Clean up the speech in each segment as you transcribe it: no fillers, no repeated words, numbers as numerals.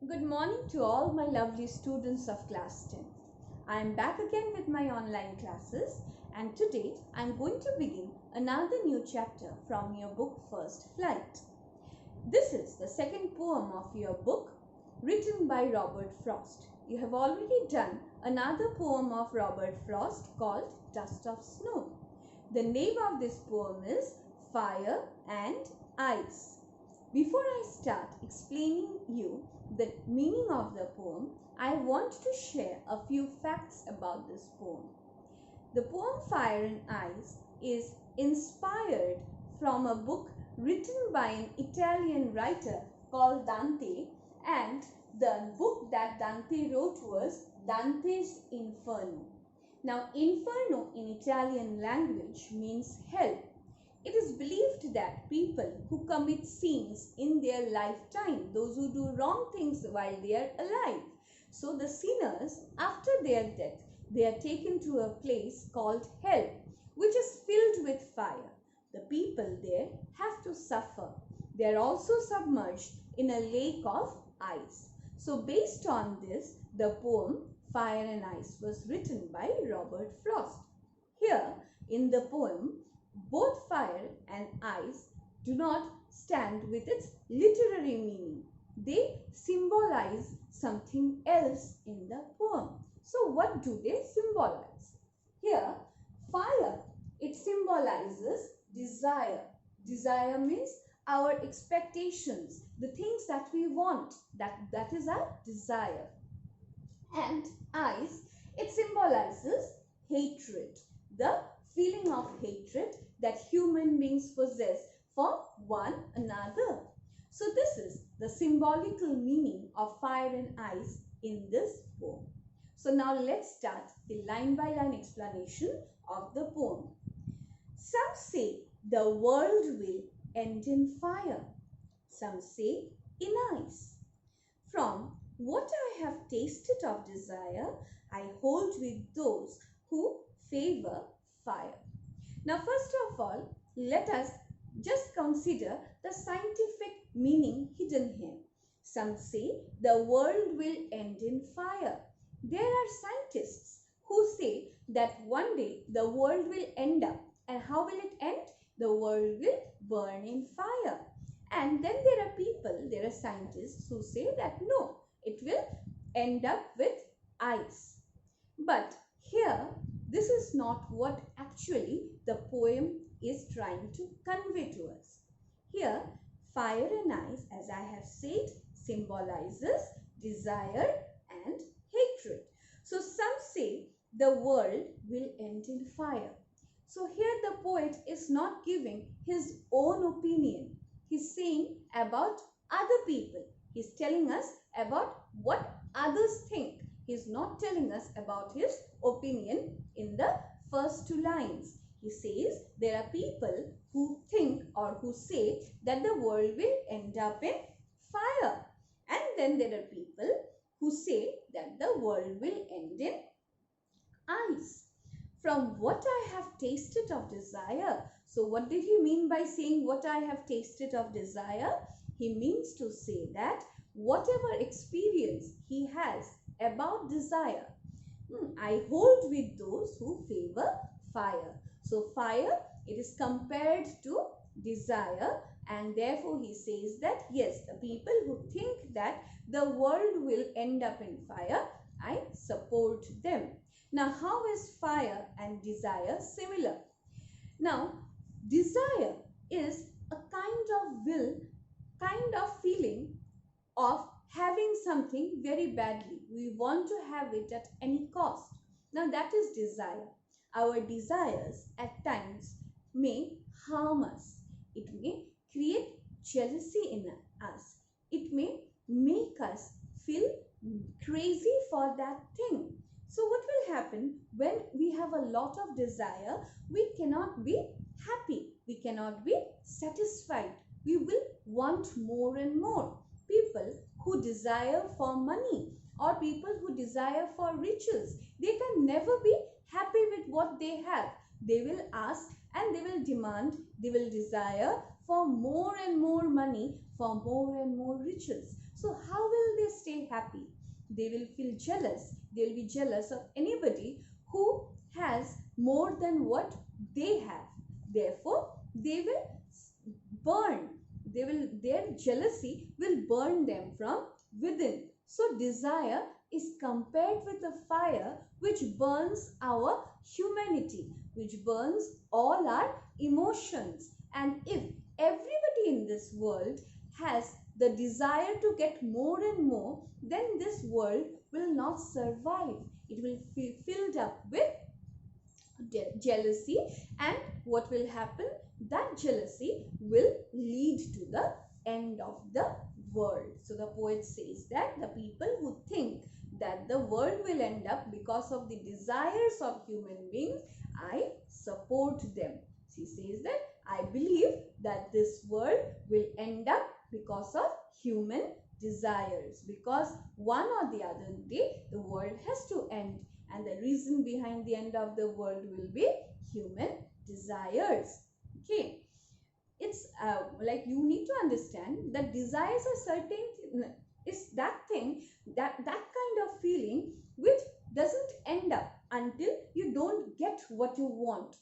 Good morning to all my lovely students of class 10. I am back again with my online classes, and today I am going to begin another new chapter from your book First Flight. This is the second poem of your book written by Robert Frost. You have already done another poem of Robert Frost called Dust of Snow. The name of this poem is Fire and Ice. Before I start explaining you the meaning of the poem, I want to share a few facts about this poem. The poem Fire and Ice is inspired from a book written by an Italian writer called Dante, and the book that Dante wrote was Dante's Inferno. Now, Inferno in Italian language means hell. It is believed that people who commit sins in their lifetime, those who do wrong things while they are alive, so the sinners after their death, they are taken to a place called hell, which is filled with fire. The people there have to suffer. They are also submerged in a lake of ice. So based on this, the poem Fire and Ice was written by Robert Frost. Here in the poem, both fire and ice do not stand with its literary meaning. They symbolize something else in the poem. So what do they symbolize? Here, fire, it symbolizes desire. Desire means our expectations, the things that we want, that is our desire. And ice, it symbolizes hatred, the feeling of hatred that human beings possess for one another. So this is the symbolical meaning of fire and ice in this poem. So now let's start the line by line explanation of the poem. Some say the world will end in fire. Some say in ice. From what I have tasted of desire, I hold with those who favor fire. Now, first of all, let us just consider the scientific meaning hidden here. Some say the world will end in fire. There are scientists who say that one day the world will end up. And how will it end? The world will burn in fire. And then there are scientists who say that no, it will end up with ice. But here, this is not what actually the poem is trying to convey to us. Here, fire and ice, as I have said, symbolizes desire and hatred. So some say the world will end in fire. So here the poet is not giving his own opinion. He's saying about other people. He's telling us about what others think. He's not telling us about his opinion in the first two lines. He says there are people who think or who say that the world will end up in fire. And then there are people who say that the world will end in ice. From what I have tasted of desire. So what did he mean by saying what I have tasted of desire? He means to say that whatever experience he has about desire, I hold with those who favor fire. So fire, it is compared to desire, and therefore he says that yes, the people who think that the world will end up in fire, I support them. Now, how is fire and desire similar? Now, desire is a kind of will, kind of feeling of having something very badly. We want to have it at any cost. Now, that is desire. Our desires at times may harm us. It may create jealousy in us. It may make us feel crazy for that thing. So what will happen when we have a lot of desire? We cannot be happy. We cannot be satisfied. We will want more and more. People who desire for money or people who desire for riches, they can never be happy with what they have. They will ask and they will demand, they will desire for more and more money, for more and more riches. So how will they stay happy. They will feel jealous. They will be jealous of anybody who has more than what they have. Therefore, they will burn. Their jealousy will burn them from within. So desire is compared with a fire which burns our humanity, which burns all our emotions. And if everybody in this world has the desire to get more and more, then this world will not survive. It will be filled up with jealousy, and what will happen? That jealousy will lead to the end of the world. So the poet says that the people who think that the world will end up because of the desires of human beings, I support them. She says that I believe that this world will end up because of human desires, because one or the other day the world has to end, and the reason behind the end of the world will be human desires. Okay, it's like you need to understand that desires are certain, is that thing, that kind of feeling which doesn't end up until you don't get what you want.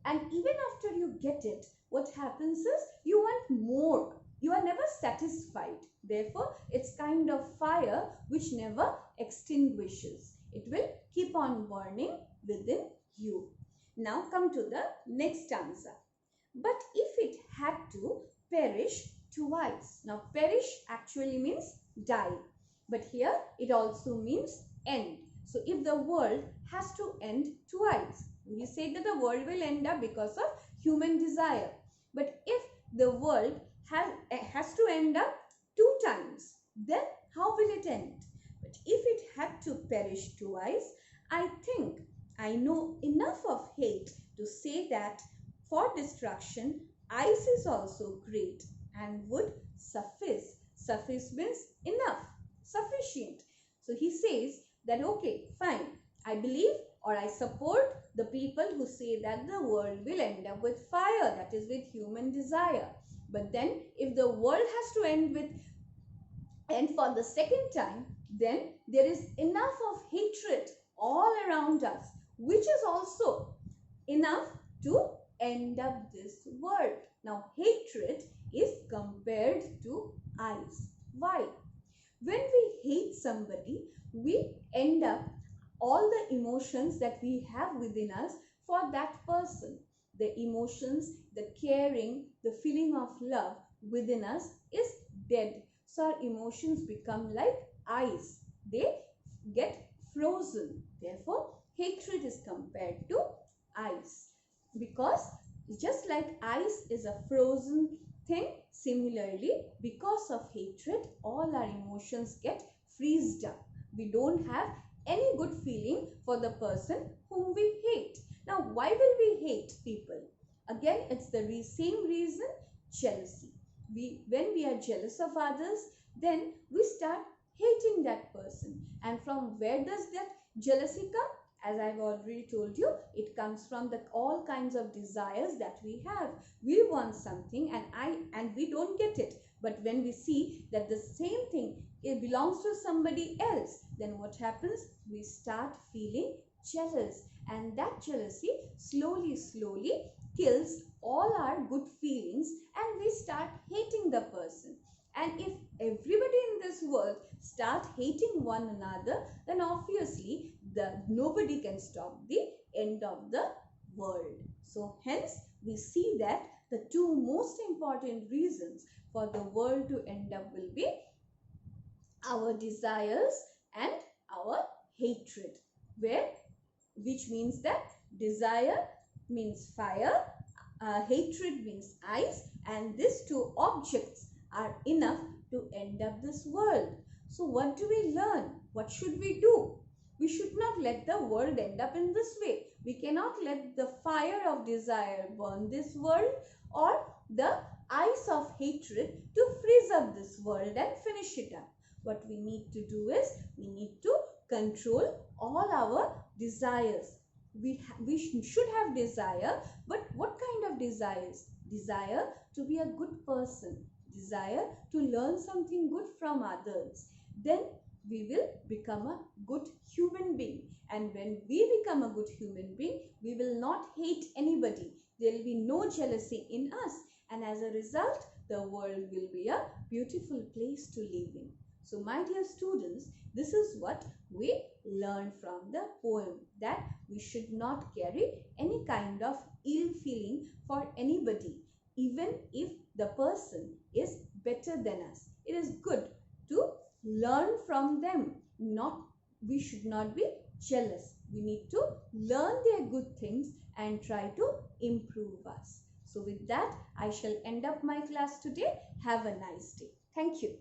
And even after you get it, what happens is you want more. You are never satisfied. Therefore, it's kind of fire which never extinguishes. It will keep on burning within you. Now come to the next answer. But if it had to perish twice. Now perish actually means die. But here it also means end. So if the world has to end twice, we say that the world will end up because of human desire. But if the world has to end up 2 times, then how will it end? But if it had to perish twice, I think I know enough of hate to say that for destruction, ice is also great and would suffice. Suffice means enough, sufficient. So he says that okay, fine, I believe or I support the people who say that the world will end up with fire, that is with human desire. But then if the world has to end for the second time, then there is enough of hatred all around us, which is also enough to end up this world. Now hatred is compared to ice. Why? When we hate somebody, we end up all the emotions that we have within us for that person. The emotions, the caring, the feeling of love within us is dead. So our emotions become like ice. They get frozen. Therefore, hatred is compared to ice. Because just like ice is a frozen thing, similarly, because of hatred, all our emotions get freezed up. We don't have any good feeling for the person whom we hate. Now, why will we hate people? Again, it's the same reason, jealousy. When we are jealous of others, then we start hating that person. And from where does that jealousy come? As I've already told you, it comes from all kinds of desires that we have. We want something and we don't get it. But when we see that the same thing, it belongs to somebody else, then what happens? We start feeling jealous. And that jealousy slowly kills all our good feelings and we start hating the person. And if everybody in this world start hating one another, then obviously nobody can stop the end of the world. So hence we see that the 2 most important reasons for the world to end up will be our desires and our hatred, which means that desire means fire, hatred means ice, and these 2 objects are enough to end up this world. So what do we learn? What should we do? We should not let the world end up in this way. We cannot let the fire of desire burn this world or the ice of hatred to freeze up this world and finish it up. What we need to do is we need to control all our desires. We should have desire, but what kind of desires? Desire to be a good person, desire to learn something good from others. Then we will become a good human being. And when we become a good human being, we will not hate anybody. There will be no jealousy in us. And as a result, the world will be a beautiful place to live in. So my dear students, this is what we learn from the poem, that we should not carry any kind of ill feeling for anybody, even if the person is better than us. It is good to learn from them. We should not be jealous. We need to learn their good things and try to improve us. So with that, I shall end up my class today. Have a nice day. Thank you.